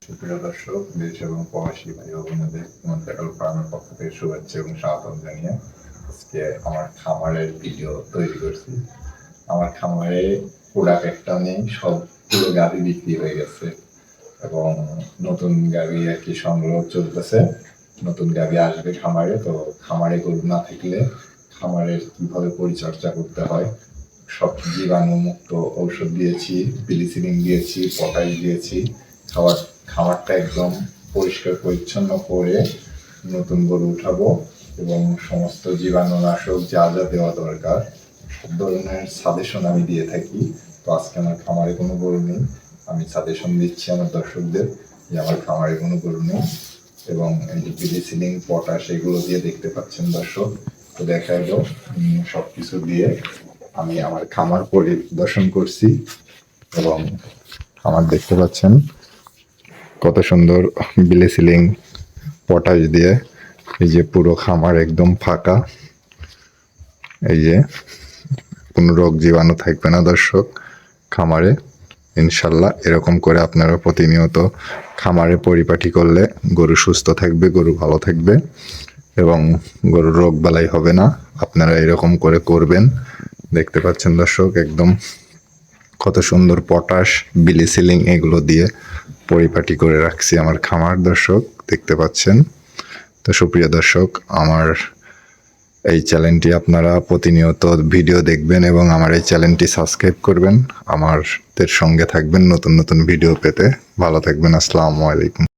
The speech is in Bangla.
সুপ্রিয় দর্শক, দেশ এবং প্রবাসী ভাই ও বোনেদের মন্টাকাল ফার্মের পক্ষ থেকে শুভেচ্ছা এবং স্বাগতম জানিয়ে আজকে আমার খামারের ভিডিও তৈরি করছি। আমার খামারে প্রোডাক্ট একটা নেই, সবগুলো গাভী বিক্রি হয়ে গেছে এবং নতুন গাভী আর কি সংগ্রহ চলতেছে। নতুন গাভী আসবে খামারে, তো খামারে গরু না থাকলে খামারের কিভাবে পরিচর্যা করতে হয়, সব জীবাণুমুক্ত ঔষধ দিয়েছি, পিলিসিলিন দিয়েছি, পটাশ দিয়েছি। খামারটা একদম পরিষ্কার পরিচ্ছন্ন করে নতুন গরু উঠাবো এবং সমস্ত জীবাণুনাশক যা যা দেওয়া দরকার সব ধরনের সাজেশন আমি দিয়ে থাকি। তো আজকে আমার খামারে কোনো গরু নেই, আমি সাজেশন দিচ্ছি আমার দর্শকদের যে আমার খামারে কোনো গরু নেই। এবং এই যে পিলিসিলিন, পটাশ এগুলো দিয়ে দেখতে পাচ্ছেন দর্শক, তো দেখা গেল সব কিছু দিয়ে আমি আমার খামার পরিদর্শন করছি এবং আমার দেখতে পাচ্ছেন কত সুন্দর ব্লিচিং পটাশ দিয়ে এই যে পুরো খামার একদম ফাঁকা। এই যে কোনো রোগ জীবাণু থাকবে না দর্শক খামারে, ইনশাল্লাহ। এরকম করে আপনারা প্রতিনিয়ত খামারে পরিপাটি করলে গরু সুস্থ থাকবে, গরু ভালো থাকবে এবং গরুর রোগ বালাই হবে না। আপনারা এরকম করে করবেন। দেখতে পাচ্ছেন দর্শক, একদম কত সুন্দর পটাশ, ব্লিচিং এগুলো দিয়ে পরিপাটি করে রাখছি আমার খামার দর্শক, দেখতে পাচ্ছেন। তো সুপ্রিয় দর্শক, আমার এই চ্যানেলটি আপনারা প্রতিনিয়ত ভিডিও দেখবেন এবং আমার এই চ্যানেলটি সাবস্ক্রাইব করবেন, আমাদের সঙ্গে থাকবেন নতুন নতুন ভিডিও পেতে। ভালো থাকবেন, আসসালামু আলাইকুম।